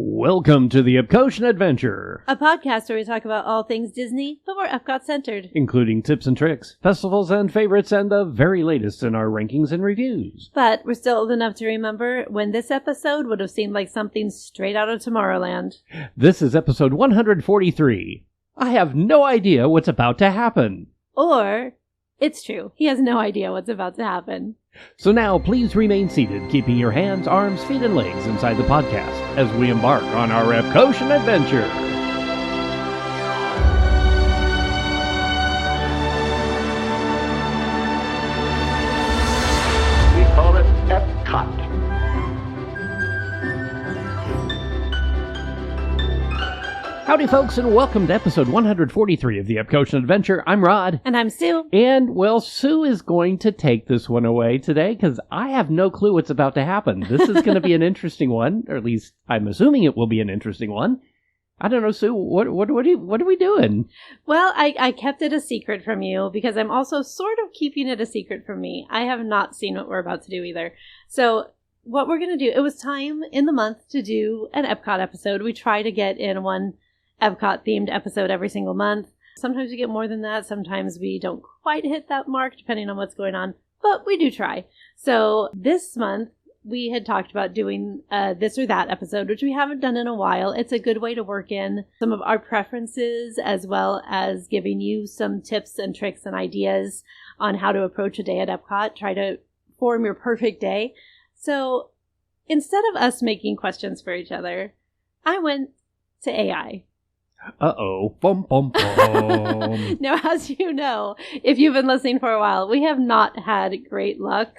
Welcome to the Epcotian Adventure, a podcast where we talk about all things Disney, but we're Epcot-centered. including tips and tricks, festivals and favorites, and the very latest in our rankings and reviews. But we're still old enough to remember when this episode would have seemed like something straight out of Tomorrowland. This is episode 143. I have no idea what's about to happen. Or, it's true, he has no idea what's about to happen. So now, please remain seated, keeping your hands, arms, feet, and legs inside the podcast as we embark on our Epcotian adventure. We call it Epcot. Howdy, folks, and welcome to episode 143 of the Epcotian Adventure. I'm Rod. And I'm Sue. And, well, Sue is going to take this one away today because I have no clue what's about to happen. This is going to be an interesting one, or at least I'm assuming it will be an interesting one. I don't know, Sue, what are we doing? Well, I kept it a secret from you because I'm also sort of keeping it a secret from me. I have not seen what we're about to do either. So what we're going to do, it was time in the month to do an Epcot episode. We try to get in one Epcot-themed episode every single month. Sometimes we get more than that. Sometimes we don't quite hit that mark, depending on what's going on. But we do try. So this month, we had talked about doing this or that episode, which we haven't done in a while. It's a good way to work in some of our preferences, as well as giving you some tips and tricks and ideas on how to approach a day at Epcot. Try to form your perfect day. So instead of us making questions for each other, I went to AI. Uh-oh. Bum, bum, bum. Now, as you know, if you've been listening for a while, we have not had great luck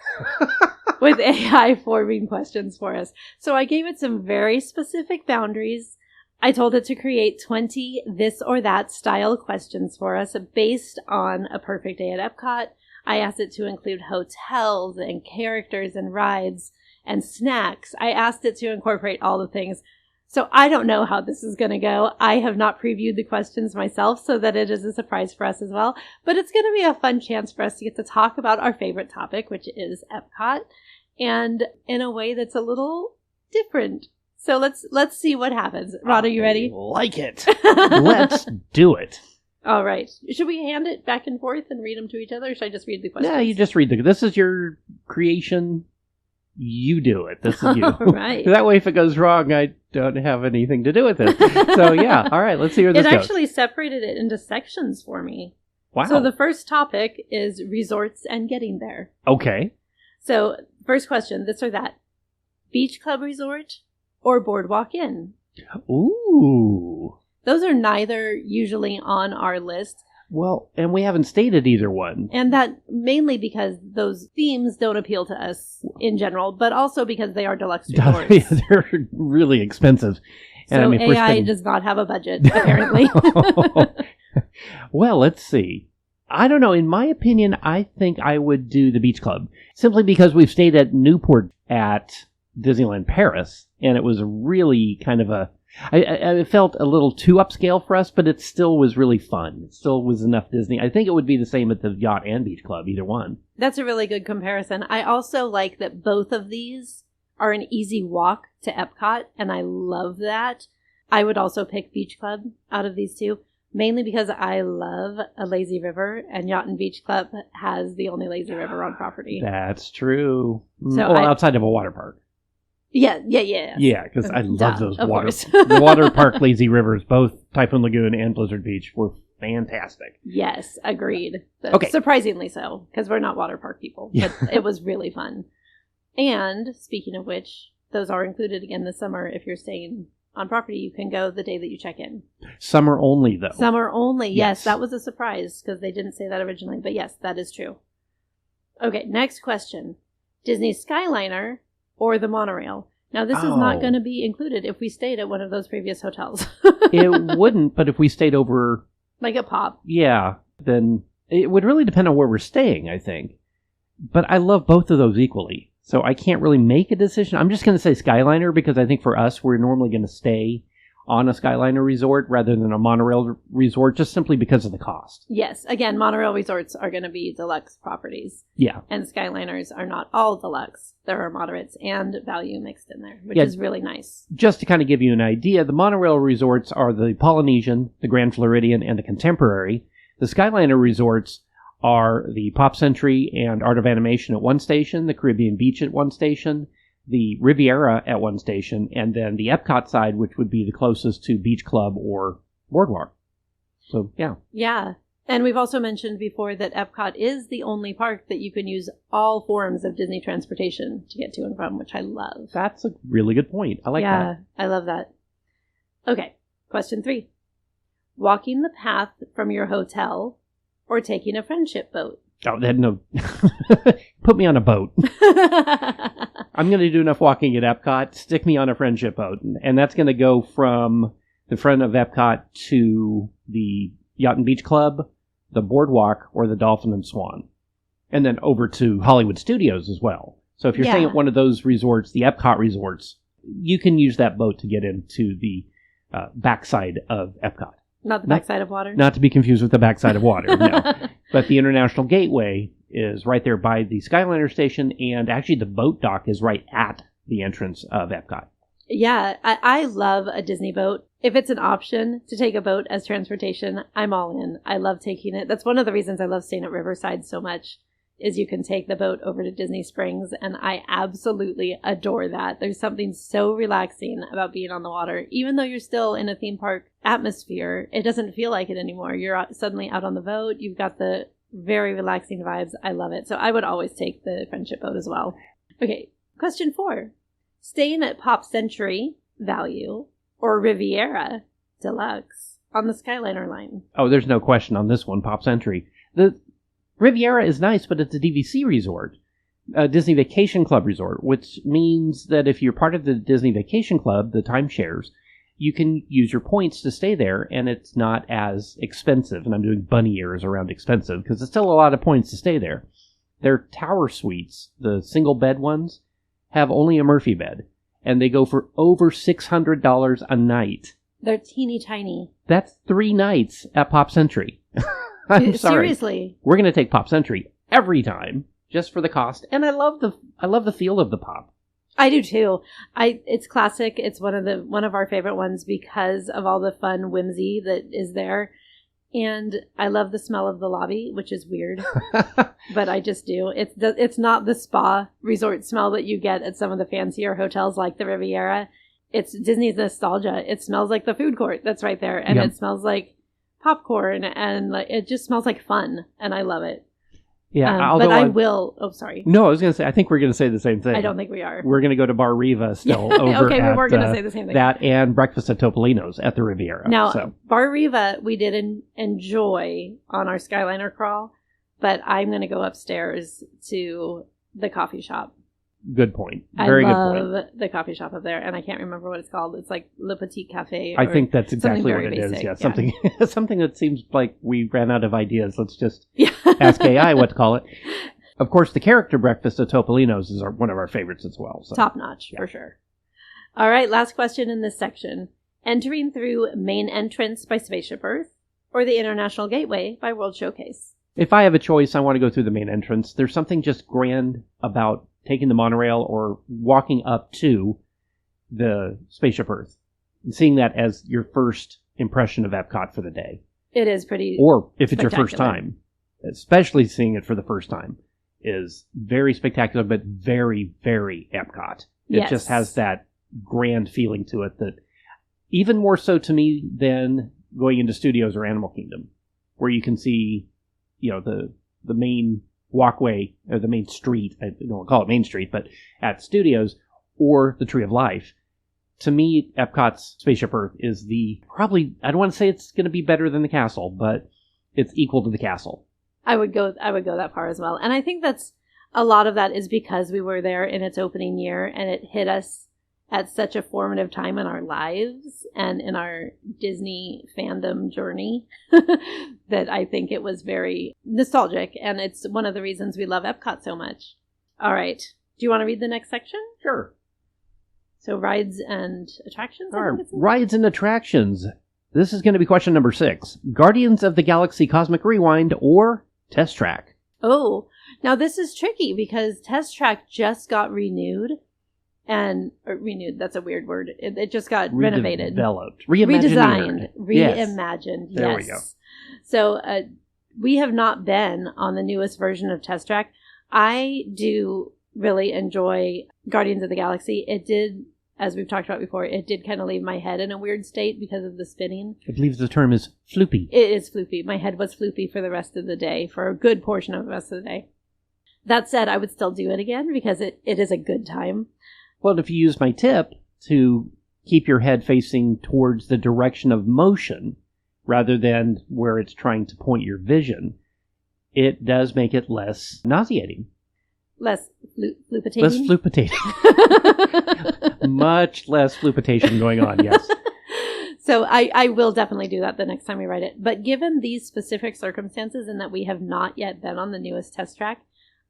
with AI forming questions for us. So I gave it some very specific boundaries. I told it to create 20 this or that style questions for us based on a perfect day at Epcot. I asked it to include hotels and characters and rides and snacks. I asked it to incorporate all the things. So I don't know how this is going to go. I have not previewed the questions myself so that it is a surprise for us as well. But it's going to be a fun chance for us to get to talk about our favorite topic, which is Epcot, and in a way that's a little different. So let's see what happens. Rod, are you ready? I like it. Let's do it. All right. Should we hand it back and forth and read them to each other, or should I just read the questions? Yeah, you just read this is your creation. You do it. This is you. All right. That way, if it goes wrong, I don't have anything to do with it. So, yeah. All right. Let's see where this goes. It actually separated it into sections for me. Wow. So the first topic is resorts and getting there. Okay. So first question, this or that. Beach Club Resort or Boardwalk Inn? Ooh. Those are neither usually on our list. Well, and we haven't stated either one. And that mainly because those themes don't appeal to us in general, but also because they are deluxe resorts. Yeah, they're really expensive. And so if we're AI does not have a budget, apparently. Well, let's see. I don't know. In my opinion, I think I would do the Beach Club. Simply because we've stayed at Newport at Disneyland Paris, and it was really kind of I felt a little too upscale for us, but it still was really fun. It still was enough Disney. I think it would be the same at the Yacht and Beach Club, either one. That's a really good comparison. I also like that both of these are an easy walk to Epcot, and I love that. I would also pick Beach Club out of these two, mainly because I love a lazy river, and Yacht and Beach Club has the only lazy river on property. That's true. So outside of a water park. Yeah. Yeah, because I love those course. The water park lazy rivers, both Typhoon Lagoon and Blizzard Beach, were fantastic. Yes, agreed. Okay. Surprisingly so, because we're not water park people. Yeah. But it was really fun. And speaking of which, those are included again this summer. If you're staying on property, you can go the day that you check in. Summer only, though. Summer only. Yes, Yes. that was a surprise because they didn't say that originally. But yes, that is true. Okay, next question. Disney Skyliner or the monorail? Now, this is not going to be included if we stayed at one of those previous hotels. It wouldn't, but if we stayed over... Like a Pop. Yeah, then it would really depend on where we're staying, I think. But I love both of those equally. So I can't really make a decision. I'm just going to say Skyliner because I think for us, we're normally going to stay on a Skyliner resort rather than a monorail resort, just simply because of the cost. Yes. Again, monorail resorts are going to be deluxe properties. Yeah. And Skyliners are not all deluxe. There are moderates and value mixed in there, which is really nice. Just to kind of give you an idea, the monorail resorts are the Polynesian, the Grand Floridian, and the Contemporary. The Skyliner resorts are the Pop Century and Art of Animation at one station, the Caribbean Beach at one station, the Riviera at one station, and then the Epcot side, which would be the closest to Beach Club or Boardwalk. So, yeah. Yeah. And we've also mentioned before that Epcot is the only park that you can use all forms of Disney transportation to get to and from, which I love. That's a really good point. I like that. Yeah, I love that. Okay, question 3. Walking the path from your hotel or taking a friendship boat? Oh, that no. Put me on a boat. I'm going to do enough walking at Epcot. Stick me on a friendship boat. And that's going to go from the front of Epcot to the Yacht and Beach Club, the Boardwalk, or the Dolphin and Swan. And then over to Hollywood Studios as well. So if you're staying at one of those resorts, the Epcot resorts, you can use that boat to get into the backside of Epcot. Not the backside of water? Not to be confused with the backside of water, no. But the International Gateway is right there by the Skyliner station, and actually the boat dock is right at the entrance of Epcot. Yeah, I love a Disney boat. If it's an option to take a boat as transportation, I'm all in. I love taking it. That's one of the reasons I love staying at Riverside so much, is you can take the boat over to Disney Springs, and I absolutely adore that. There's something so relaxing about being on the water. Even though you're still in a theme park atmosphere, it doesn't feel like it anymore. You're suddenly out on the boat. You've got the very relaxing vibes. I love it. So I would always take the friendship boat as well. Okay, question 4. Staying at Pop Century, value, or Riviera, deluxe, on the Skyliner line? Oh, there's no question on this one, Pop Century. The Riviera is nice, but it's a DVC resort, a Disney Vacation Club resort, which means that if you're part of the Disney Vacation Club, the timeshares, you can use your points to stay there, and it's not as expensive. And I'm doing bunny ears around expensive, because it's still a lot of points to stay there. Their tower suites, the single bed ones, have only a Murphy bed, and they go for over $600 a night. They're teeny tiny. That's 3 nights at Pop Century. I'm sorry. Seriously. We're going to take Pop Century every time, just for the cost. And I love the feel of the Pop. I do too. It's classic. It's one of our favorite ones because of all the fun whimsy that is there. And I love the smell of the lobby, which is weird, but I just do. It's not the spa resort smell that you get at some of the fancier hotels like the Riviera. It's Disney's nostalgia. It smells like the food court that's right there, and It smells like popcorn, and it just smells like fun, and I love it. Yeah, but I will. Oh, sorry. No, I was going to say, I think we're going to say the same thing. I don't think we are. We're going to go to Bar Riva still over okay, at, we're going to say the same thing. That and breakfast at Topolino's at the Riviera. Now, Bar Riva, we did enjoy on our Skyliner crawl, but I'm going to go upstairs to the coffee shop. Good point. Very good point. I love the coffee shop up there, and I can't remember what it's called. It's like Le Petit Café. I think that's exactly what it basic. is. Yeah, something something that seems like we ran out of ideas. Let's just ask AI what to call it. Of course, the character breakfast at Topolino's is one of our favorites as well. So. Top notch, for sure. All right, last question in this section. Entering through main entrance by Spaceship Earth or the International Gateway by World Showcase? If I have a choice, I want to go through the main entrance. There's something just grand about taking the monorail or walking up to the Spaceship Earth and seeing that as your first impression of Epcot for the day. It is pretty Or if it's your first time, especially seeing it for the first time, is very spectacular, but very, very Epcot. It just has that grand feeling to it that even more so to me than going into Studios or Animal Kingdom, where you can see, the main walkway or the main street. I don't call it Main Street, but at Studios or the Tree of Life. To me, Epcot's Spaceship Earth is probably, I don't want to say it's going to be better than the castle, but it's equal to the castle. I would go that far as well. And I think that's a lot of that is because we were there in its opening year and it hit us at such a formative time in our lives and in our Disney fandom journey that I think it was very nostalgic. And it's one of the reasons we love Epcot so much. All right. Do you want to read the next section? Sure. So rides and attractions? All right, rides and attractions. This is going to be question number 6. Guardians of the Galaxy Cosmic Rewind or Test Track? Oh, now this is tricky because Test Track just got renewed. Renewed, that's a weird word. It just got renovated. Redeveloped. Redesigned. Yes. Reimagined. Yes. There we go. So we have not been on the newest version of Test Track. I do really enjoy Guardians of the Galaxy. It did, as we've talked about before, it did kind of leave my head in a weird state because of the spinning. I believe the term is floopy. It is floopy. My head was floopy for the rest of the day, for a good portion of the rest of the day. That said, I would still do it again because it is a good time. Well, if you use my tip to keep your head facing towards the direction of motion rather than where it's trying to point your vision, it does make it less nauseating. Less flupitating? Less flupitating. Much less flupitation going on, yes. So I will definitely do that the next time we write it. But given these specific circumstances and that we have not yet been on the newest Test Track,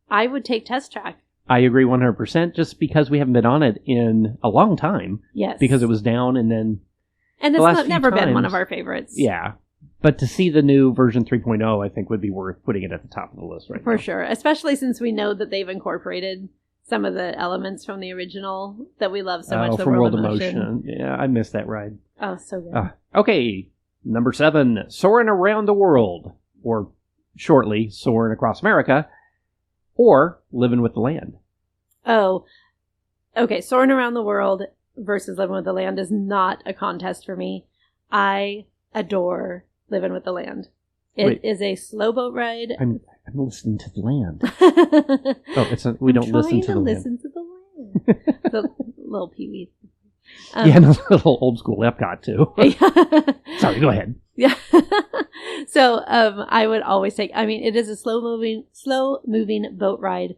I would take Test Track. I agree 100%, just because we haven't been on it in a long time. Yes. Because it was down and then... And it's never been one of our favorites. Yeah. But to see the new version 3.0, I think would be worth putting it at the top of the list right now. For sure. Especially since we know that they've incorporated some of the elements from the original that we love so much. The from World of Motion. Yeah, I missed that ride. Oh, so good. Okay, number 7, Soaring Around the World, or shortly, Soaring Across America, or Living with the Land. Oh, okay. Soaring Around the World versus Living with the Land is not a contest for me. I adore Living with the Land. It is a slow boat ride. I'm listening to the land. We don't listen to the land. Listen to the land. The little Pee-wee. And a little old school Epcot too. Sorry, go ahead. Yeah. So I would always take. I mean, it is a slow moving boat ride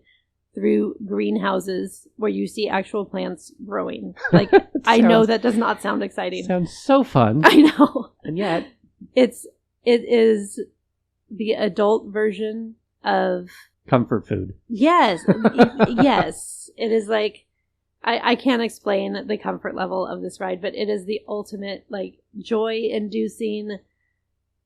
through greenhouses where you see actual plants growing. Like I know that does not sound exciting. Sounds so fun. I know, and yet it is the adult version of comfort food. Yes, yes. It is like. I can't explain the comfort level of this ride, but it is the ultimate, like, joy-inducing,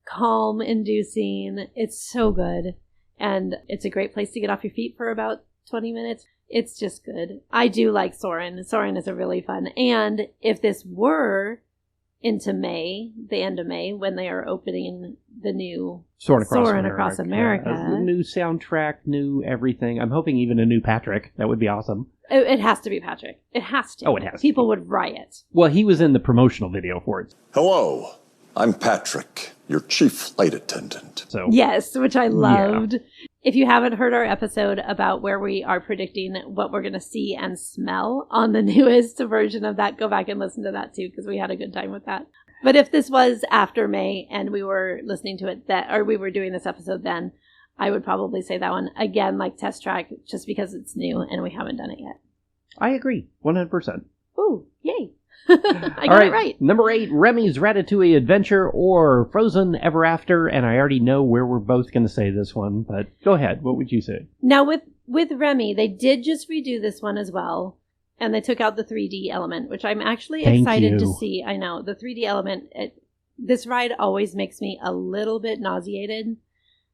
calm-inducing. It's so good. And it's a great place to get off your feet for about 20 minutes. It's just good. I do like Soarin'. Soarin' is a really fun. And if this were into May, the end of May, when they are opening the new Soarin' Across America. The new soundtrack, new everything. I'm hoping even a new Patrick. That would be awesome. It has to be Patrick. It has to. Oh, it has People would riot. Well, he was in the promotional video for it. Hello, I'm Patrick, your chief flight attendant. So yes, which I loved. Yeah. If you haven't heard our episode about where we are predicting what we're going to see and smell on the newest version of that, go back and listen to that too, because we had a good time with that. But if this was after May and we were listening to it or we were doing this episode then, I would probably say that one. Again, like Test Track, just because it's new and we haven't done it yet. I agree. 100%. Ooh, yay. I got it right. Number 8, Remy's Ratatouille Adventure or Frozen Ever After. And I already know where we're both going to say this one, but go ahead. What would you say? Now, with Remy, they did just redo this one as well. And they took out the 3D element, which I'm actually excited to see. I know. The 3D element, this ride always makes me a little bit nauseated.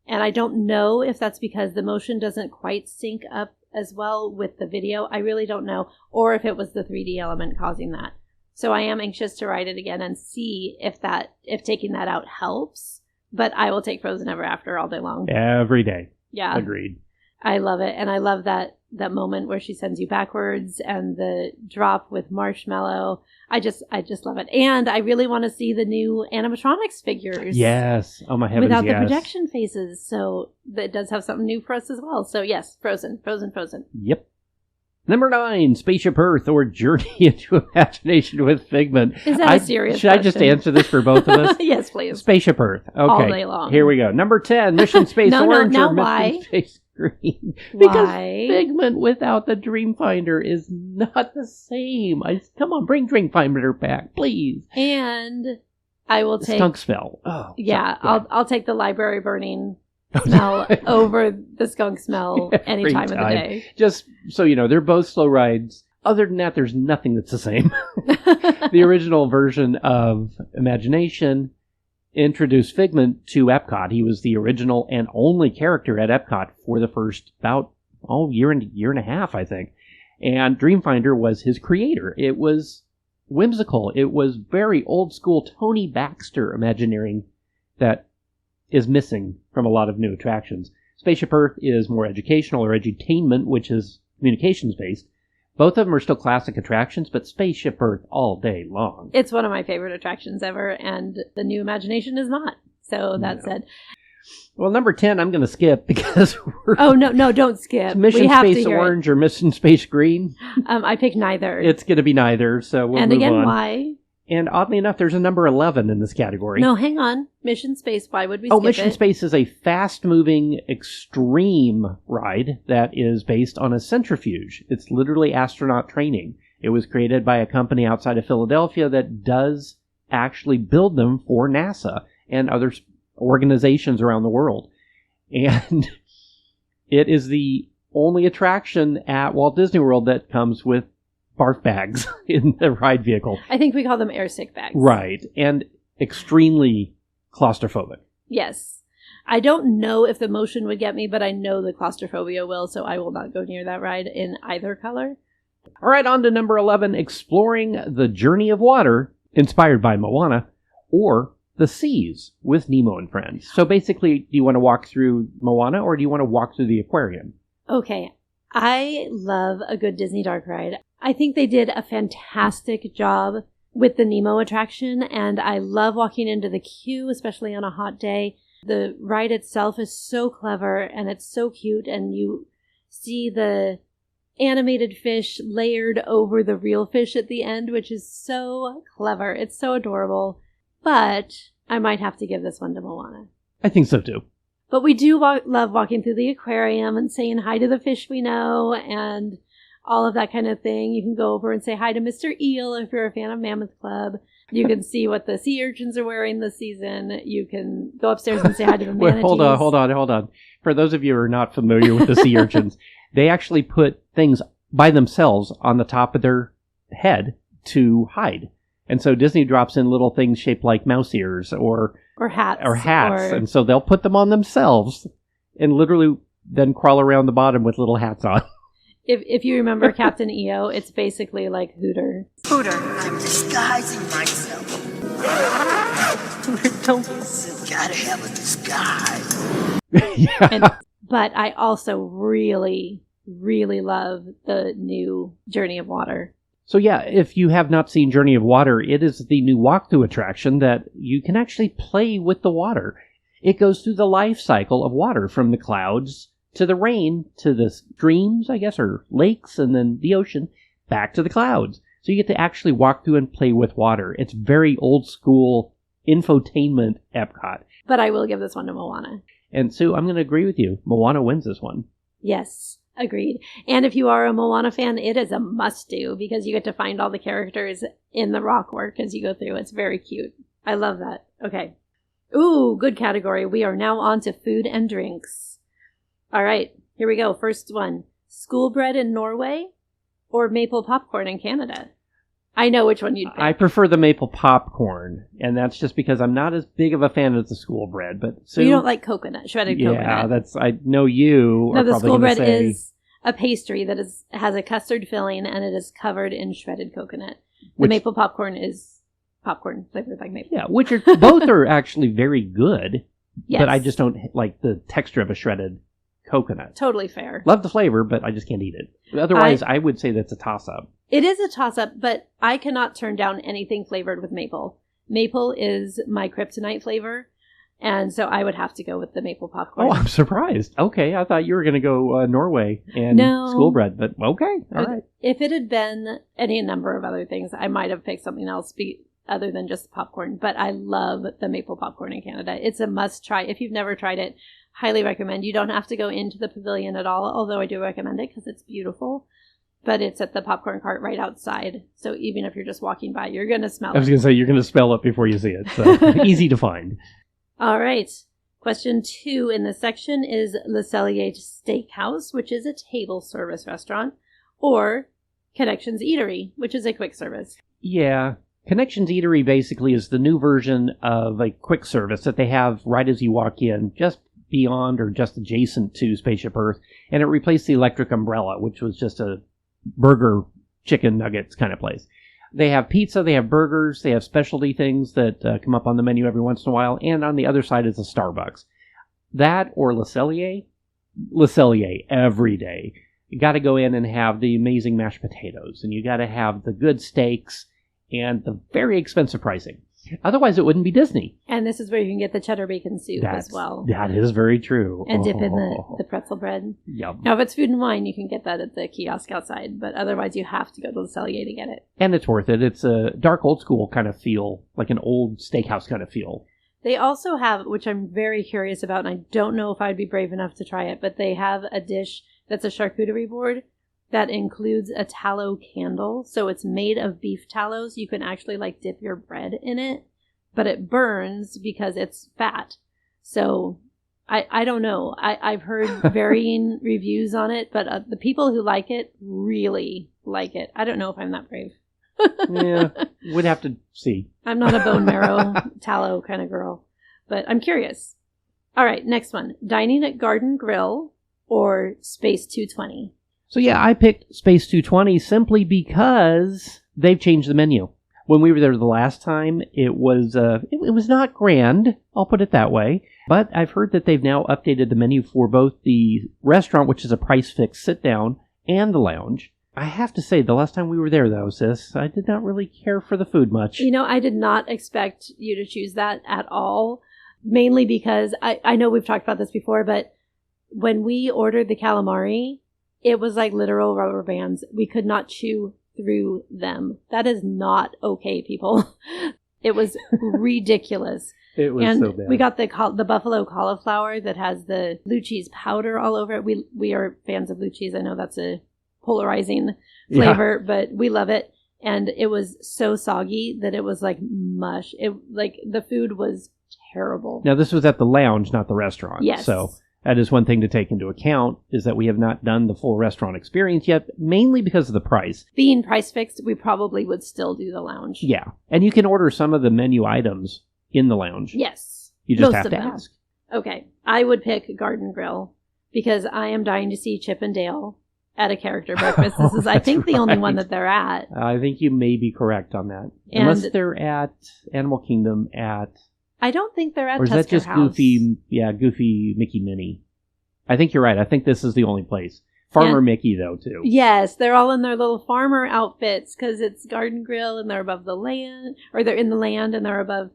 And I don't know if that's because the motion doesn't quite sync up as well with the video. I really don't know. Or if it was the 3D element causing that. So I am anxious to ride it again and see if taking that out helps. But I will take Frozen Ever After all day long. Every day. Yeah. Agreed. I love it. And I love that moment where she sends you backwards and the drop with Marshmallow. I just love it. And I really want to see the new animatronics figures. Yes. Oh my heavens, without the projection faces. So that does have something new for us as well. So yes, Frozen. Yep. Number 9, Spaceship Earth or Journey into Imagination with Figment. Is that a serious question? Should I just answer this for both of us? Yes, please. Spaceship Earth. Okay. All day long. Here we go. Number 10, Mission Space Orange or Mission Space Green. Because Figment without the Dreamfinder is not the same. Come on, bring Dreamfinder back, please. And I will take... Skunk smell. Oh, yeah, I'll take the library burning smell over the skunk smell any time of the day. Just so you know, they're both slow rides. Other than that, there's nothing that's the same. The original version of Imagination introduced Figment to Epcot. He was the original and only character at Epcot for the first about year and a half, I think. And Dreamfinder was his creator. It was whimsical. It was very old school Tony Baxter Imagineering that is missing from a lot of new attractions. Spaceship Earth is more educational or edutainment, which is communications based. Both of them are still classic attractions, but Spaceship Earth all day long. It's one of my favorite attractions ever, and the new Imagination is not. So that said. Well, number 10, I'm going to skip because we're... Oh, no, don't skip. Mission Space Orange or Mission Space Green. I picked neither. It's going to be neither, so we'll move on. And again, why? And oddly enough, there's a number 11 in this category. No, hang on. Mission Space, why would we skip it? Mission Space is a fast-moving, extreme ride that is based on a centrifuge. It's literally astronaut training. It was created by a company outside of Philadelphia that does actually build them for NASA and other organizations around the world. And it is the only attraction at Walt Disney World that comes with barf bags in the ride vehicle. I think we call them airsick bags. Right. And extremely claustrophobic. Yes. I don't know if the motion would get me, but I know the claustrophobia will, so I will not go near that ride in either color. All right, on to number 11, Exploring the Journey of Water, inspired by Moana, or The Seas with Nemo and Friends. So basically, do you want to walk through Moana, or do you want to walk through the aquarium? Okay. I love a good Disney dark ride. I think they did a fantastic job with the Nemo attraction, and I love walking into the queue, especially on a hot day. The ride itself is so clever, and it's so cute, and you see the animated fish layered over the real fish at the end, which is so clever. It's so adorable. But I might have to give this one to Moana. I think so, too. But we do love walking through the aquarium and saying hi to the fish we know and all of that kind of thing. You can go over and say hi to Mr. Eel if you're a fan of Mammoth Club. You can see what the sea urchins are wearing this season. You can go upstairs and say hi to the manatees. Wait, hold on. For those of you who are not familiar with the sea urchins, they actually put things by themselves on the top of their head to hide. And so Disney drops in little things shaped like mouse ears or hats. And so they'll put them on themselves and literally then crawl around the bottom with little hats on. If you remember Captain EO, it's basically like Hooter. Hooter, I'm disguising myself. Hooter, gotta have a disguise. Yeah. But I also really, really love the new Journey of Water. So yeah, if you have not seen Journey of Water, it is the new walkthrough attraction that you can actually play with the water. It goes through the life cycle of water from the clouds to the rain to the streams, I guess, or lakes, and then the ocean, back to the clouds. So you get to actually walk through and play with water. It's very old school infotainment Epcot. But I will give this one to Moana. And Sue, I'm going to agree with you. Moana wins this one. Yes. Agreed. And if you are a Moana fan, it is a must-do because you get to find all the characters in the rock work as you go through. It's very cute. I love that. Okay. Ooh, good category. We are now on to food and drinks. All right. Here we go. First one. School bread in Norway or maple popcorn in Canada? I know which one you'd pick. I prefer the maple popcorn, and that's just because I'm not as big of a fan of the school bread. But Sue, you don't like coconut, shredded coconut. Yeah, I know you No, are the probably school going to bread say... is a pastry that has a custard filling, and it is covered in shredded coconut. The Which, maple popcorn is popcorn flavored like maple. Yeah, which are both are actually very good, Yes. but I just don't like the texture of a shredded coconut. Totally fair. Love the flavor, but I just can't eat it. Otherwise, I would say that's a toss-up. It is a toss-up, but I cannot turn down anything flavored with maple. Maple is my kryptonite flavor, and so I would have to go with the maple popcorn. Oh, I'm surprised. Okay, I thought you were going to go Norway and school bread, but okay, all right. If it had been any number of other things, I might have picked something else other than just popcorn, but I love the maple popcorn in Canada. It's a must-try. If you've never tried it, highly recommend. You don't have to go into the pavilion at all, although I do recommend it because it's beautiful. But it's at the popcorn cart right outside. So even if you're just walking by, you're going to smell it. I was going to say, you're going to smell it before you see it. So easy to find. All right. Question 2 in this section is Le Cellier Steakhouse, which is a table service restaurant, or Connections Eatery, which is a quick service. Yeah. Connections Eatery basically is the new version of a quick service that they have right as you walk in, just beyond or just adjacent to Spaceship Earth. And it replaced the Electric Umbrella, which was just a burger, chicken nuggets kind of place. They have pizza, they have burgers, they have specialty things that come up on the menu every once in a while. And on the other side is a Starbucks. That or Le Cellier? Le Cellier every day. You got to go in and have the amazing mashed potatoes, and you got to have the good steaks and the very expensive pricing. Otherwise, it wouldn't be Disney. And this is where you can get the cheddar bacon soup as well. That is very true. And dip in the pretzel bread. Yep. Now, if it's food and wine, you can get that at the kiosk outside, but otherwise you have to go to the Cellier to get it. And it's worth it. It's a dark old school kind of feel, like an old steakhouse kind of feel. They also have, which I'm very curious about, and I don't know if I'd be brave enough to try it, but they have a dish that's a charcuterie board that includes a tallow candle. So it's made of beef tallows. You can actually dip your bread in it, but it burns because it's fat. So I don't know. I've heard varying reviews on it, but the people who like it really like it. I don't know if I'm that brave. Yeah, we'd have to see. I'm not a bone marrow tallow kind of girl, but I'm curious. All right, next one. Dining at Garden Grill or Space 220. So yeah, I picked Space 220 simply because they've changed the menu. When we were there the last time, it was not grand, I'll put it that way. But I've heard that they've now updated the menu for both the restaurant, which is a price fixed sit down, and the lounge. I have to say, the last time we were there, though, sis, I did not really care for the food much. You know, I did not expect you to choose that at all, mainly because I know we've talked about this before, but when we ordered the calamari, it was like literal rubber bands. We could not chew through them. That is not okay, people. It was ridiculous. It was so bad. We got the buffalo cauliflower that has the blue cheese powder all over it. We are fans of blue cheese. I know that's a polarizing flavor, but we love it. And it was so soggy that it was like mush. The food was terrible. Now, this was at the lounge, not the restaurant. Yes. So that is one thing to take into account, is that we have not done the full restaurant experience yet, mainly because of the price. Being price fixed, we probably would still do the lounge. Yeah. And you can order some of the menu items in the lounge. Yes. You just Most have of to them. ask. Okay. I would pick Garden Grill because I am dying to see Chip and Dale at a character breakfast. This is, I think, the only one that they're at. I think you may be correct on that. And unless they're at Animal Kingdom I don't think they're at or is Tusker that just House. Goofy Mickey Minnie? I think you're right. I think this is the only place. Farmer Mickey, though, too. Yes, they're all in their little farmer outfits because it's Garden Grill and they're above the land, or they're in the land and they're above,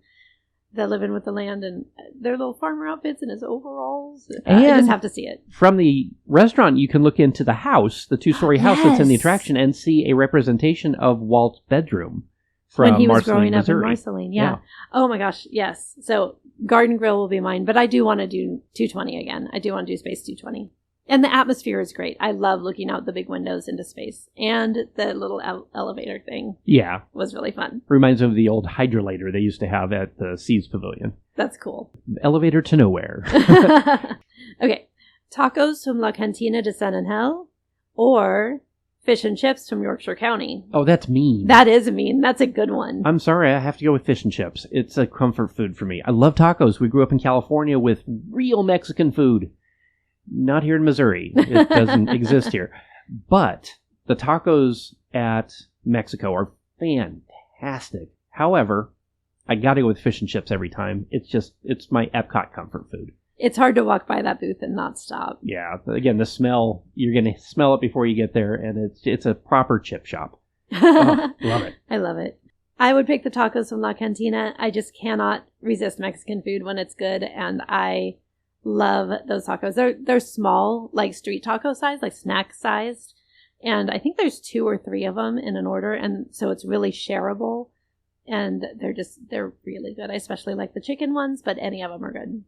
they're living with the land, and their little farmer outfits and his overalls. I just have to see it. From the restaurant, you can look into the house, the two-story house that's in the attraction, and see a representation of Walt's bedroom from when he was Marceline, growing up Missouri. in Marceline. Yeah. Oh my gosh, yes. So Garden Grill will be mine, but I do want to do 220 again. I do want to do Space 220. And the atmosphere is great. I love looking out the big windows into space. And the little elevator thing was really fun. Reminds me of the old hydrolator they used to have at the Seas Pavilion. That's cool. Elevator to nowhere. Okay. Tacos from La Cantina de San Angel or fish and chips from Yorkshire County. Oh, that's mean. That is mean. That's a good one. I'm sorry, I have to go with fish and chips. It's a comfort food for me. I love tacos. We grew up in California with real Mexican food. Not here in Missouri. It doesn't exist here. But the tacos at Mexico are fantastic. However, I got to go with fish and chips every time. It's my Epcot comfort food. It's hard to walk by that booth and not stop. Yeah. Again, the smell, you're going to smell it before you get there, and it's a proper chip shop. Oh, love it. I love it. I would pick the tacos from La Cantina. I just cannot resist Mexican food when it's good, and I love those tacos. They're small, like street taco size, like snack sized. And I think there's 2 or 3 of them in an order. And so it's really shareable. And they're really good. I especially like the chicken ones, but any of them are good.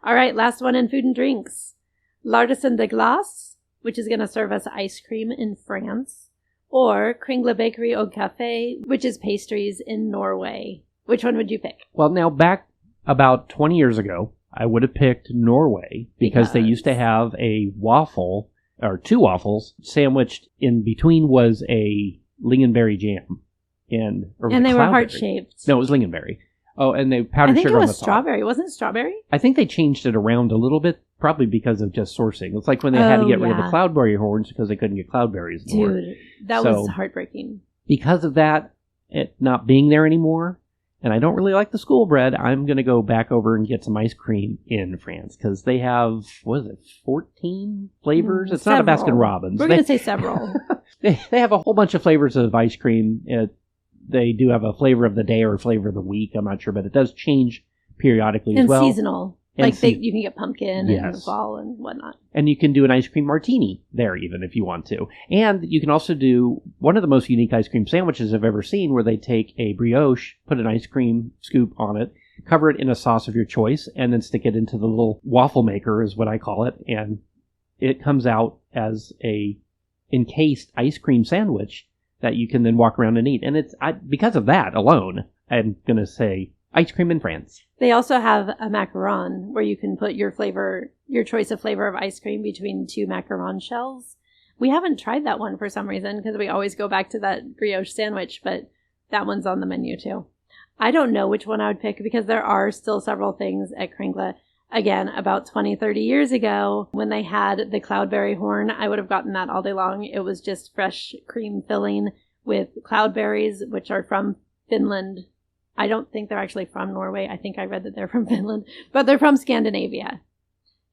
All right. Last one in food and drinks. L'Artisan de Glace, which is going to serve us ice cream in France. Or Kringle Bakery au Café, which is pastries in Norway. Which one would you pick? Well, now back about 20 years ago, I would have picked Norway because they used to have a waffle or 2 waffles. Sandwiched in between was a lingonberry jam. And they were heart-shaped. No, it was lingonberry. Oh, and they powdered sugar on the top. I think it was strawberry. Wasn't it strawberry? I think they changed it around a little bit, probably because of just sourcing. It's like when they had to get rid of the cloudberry horns because they couldn't get cloudberries anymore. Dude, that was heartbreaking. Because of that, it not being there anymore, and I don't really like the school bread, I'm going to go back over and get some ice cream in France because they have, 14 flavors? It's several. Not a Baskin-Robbins. We're going to say several. They have a whole bunch of flavors of ice cream. They do have a flavor of the day or a flavor of the week. I'm not sure, but it does change periodically as well. And seasonal. You can get pumpkin in the fall and whatnot. And you can do an ice cream martini there even if you want to. And you can also do one of the most unique ice cream sandwiches I've ever seen where they take a brioche, put an ice cream scoop on it, cover it in a sauce of your choice, and then stick it into the little waffle maker is what I call it. And it comes out as a encased ice cream sandwich that you can then walk around and eat. And because of that alone, I'm going to say ice cream in France. They also have a macaron where you can put your choice of flavor of ice cream between 2 macaron shells. We haven't tried that one for some reason because we always go back to that brioche sandwich, but that one's on the menu too. I don't know which one I would pick because there are still several things at Kringla. Again, about 20, 30 years ago, when they had the cloudberry horn, I would have gotten that all day long. It was just fresh cream filling with cloudberries, which are from Finland. I don't think they're actually from Norway. I think I read that they're from Finland, but they're from Scandinavia.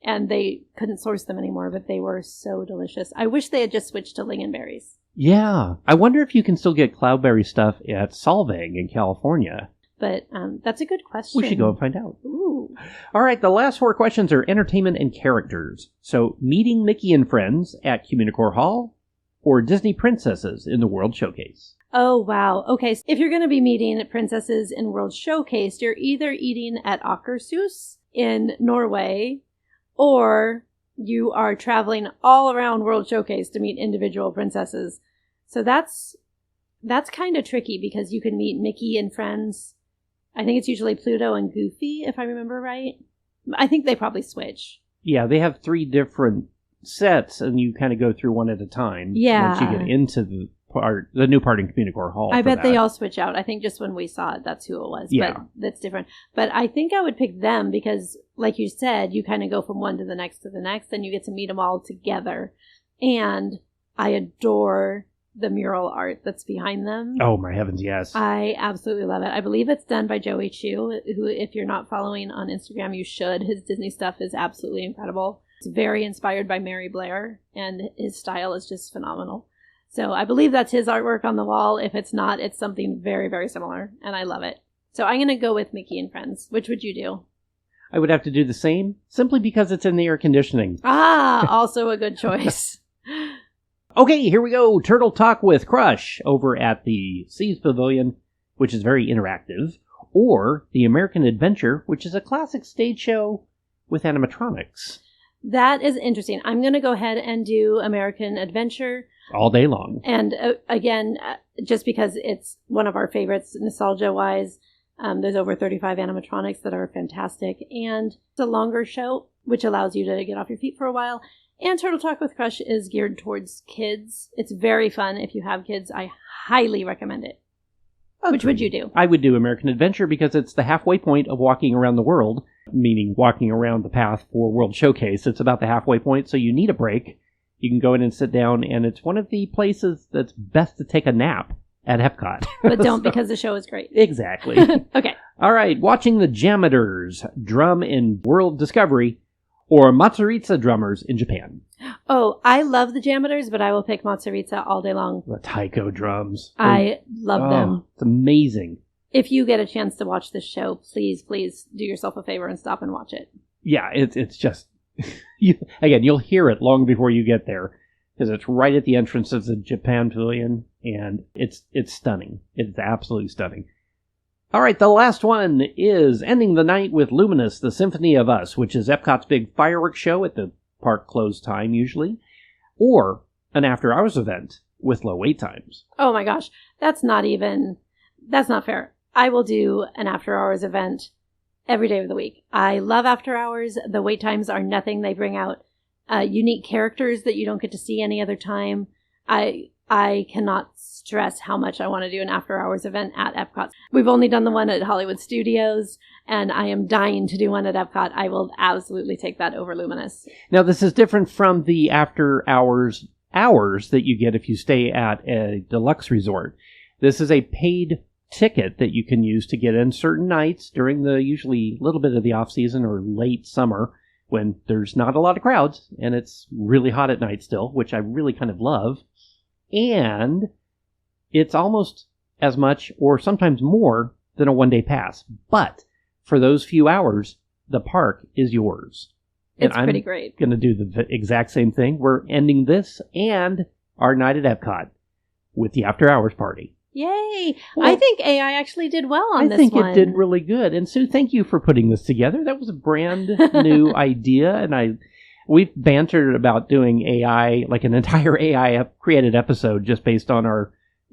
And they couldn't source them anymore, but they were so delicious. I wish they had just switched to lingonberries. Yeah. I wonder if you can still get cloudberry stuff at Solvang in California. But that's a good question. We should go and find out. Ooh. All right, the last 4 questions are entertainment and characters. So, meeting Mickey and friends at Communicore Hall or Disney princesses in the World Showcase? Oh, wow. Okay, so if you're going to be meeting princesses in World Showcase, you're either eating at Akershus in Norway, or you are traveling all around World Showcase to meet individual princesses. So that's kind of tricky because you can meet Mickey and friends. I think it's usually Pluto and Goofy, if I remember right. I think they probably switch. Yeah, they have 3 different sets, and you kind of go through one at a time. Yeah. Once you get into the new part in Communicore Hall. I bet they all switch out. I think just when we saw it, that's who it was. Yeah. But that's different. But I think I would pick them because, like you said, you kind of go from one to the next, and you get to meet them all together. And I adore the mural art that's behind them. Oh, my heavens, yes. I absolutely love it. I believe it's done by Joey Chu, who, if you're not following on Instagram, you should. His Disney stuff is absolutely incredible. It's very inspired by Mary Blair, and his style is just phenomenal. So I believe that's his artwork on the wall. If it's not, it's something very, very similar, and I love it. So I'm going to go with Mickey and Friends. Which would you do? I would have to do the same, simply because it's in the air conditioning. Also a good choice. Okay, here we go. Turtle Talk with Crush over at the Seas Pavilion, which is very interactive, or the American Adventure, which is a classic stage show with animatronics. That is interesting. I'm going to go ahead and do American Adventure. All day long. And again, just because it's one of our favorites nostalgia-wise, there's over 35 animatronics that are fantastic. And it's a longer show, which allows you to get off your feet for a while. And Turtle Talk with Crush is geared towards kids. It's very fun. If you have kids, I highly recommend it. Okay. Which would you do? I would do American Adventure because it's the halfway point of walking around the world, meaning walking around the path for World Showcase. It's about the halfway point, so you need a break. You can go in and sit down, and it's one of the places that's best to take a nap at Epcot. But don't because the show is great. Exactly. Okay. All right, watching the Jammers drum in World Discovery or Matsuritsa drummers in Japan. Oh, I love the Jammers, but I will pick Matsuritsa all day long. The taiko drums. I love them. It's amazing. If you get a chance to watch this show, please do yourself a favor and stop and watch it. Yeah, it's just... you'll hear it long before you get there, because it's right at the entrance of the Japan Pavilion, and it's stunning. It's absolutely stunning. All right, the last one is ending the night with Luminous, the Symphony of Us, which is Epcot's big fireworks show at the park close time usually, or an after-hours event with low wait times. Oh my gosh, that's not fair. I will do an after-hours event every day of the week. I love after hours. The wait times are nothing. They bring out unique characters that you don't get to see any other time. I cannot stress how much I want to do an after-hours event at Epcot. We've only done the one at Hollywood Studios, and I am dying to do one at Epcot. I will absolutely take that over Luminous. Now, this is different from the after-hours hours that you get if you stay at a deluxe resort. This is a paid ticket that you can use to get in certain nights during the usually little bit of the off-season or late summer when there's not a lot of crowds, and it's really hot at night still, which I really kind of love. And it's almost as much or sometimes more than a one-day pass. But for those few hours, the park is yours. It's pretty great. I'm going to do the exact same thing. We're ending this and our night at Epcot with the after-hours party. Yay! Well, I think AI actually did well on this one. I think it did really good. And Sue, thank you for putting this together. That was a brand new idea, and we've bantered about doing AI, like an entire AI created episode just based on our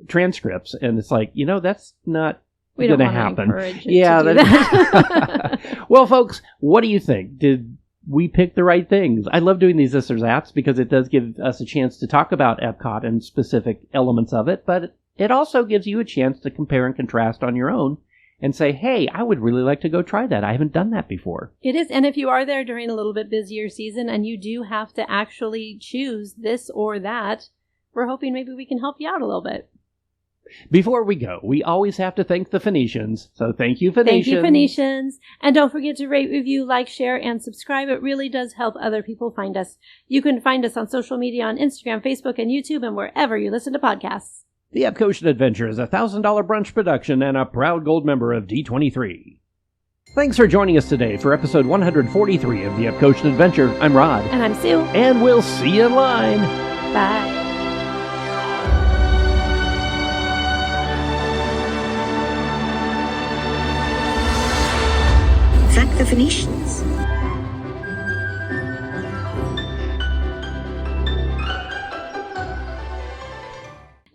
transcripts. And it's like, that's not going to happen. Yeah, to do that. Well, folks, what do you think? Did we pick the right things? I love doing these Sisters apps because it does give us a chance to talk about Epcot and specific elements of it, but it also gives you a chance to compare and contrast on your own and say, hey, I would really like to go try that. I haven't done that before. It is. And if you are there during a little bit busier season and you do have to actually choose this or that, we're hoping maybe we can help you out a little bit. Before we go, we always have to thank the Phoenicians. So thank you, Phoenicians. Thank you, Phoenicians. And don't forget to rate, review, like, share, and subscribe. It really does help other people find us. You can find us on social media on Instagram, Facebook, and YouTube, and wherever you listen to podcasts. The Epcotian Adventure is a $1,000 brunch production and a proud gold member of D23. Thanks for joining us today for episode 143 of the Epcotian Adventure. I'm Rod. And I'm Sue. And we'll see you in line. Bye. Thank the Phoenicians.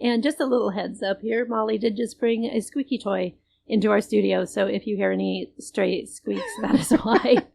And just a little heads up here, Molly did just bring a squeaky toy into our studio, so if you hear any stray squeaks, that is why.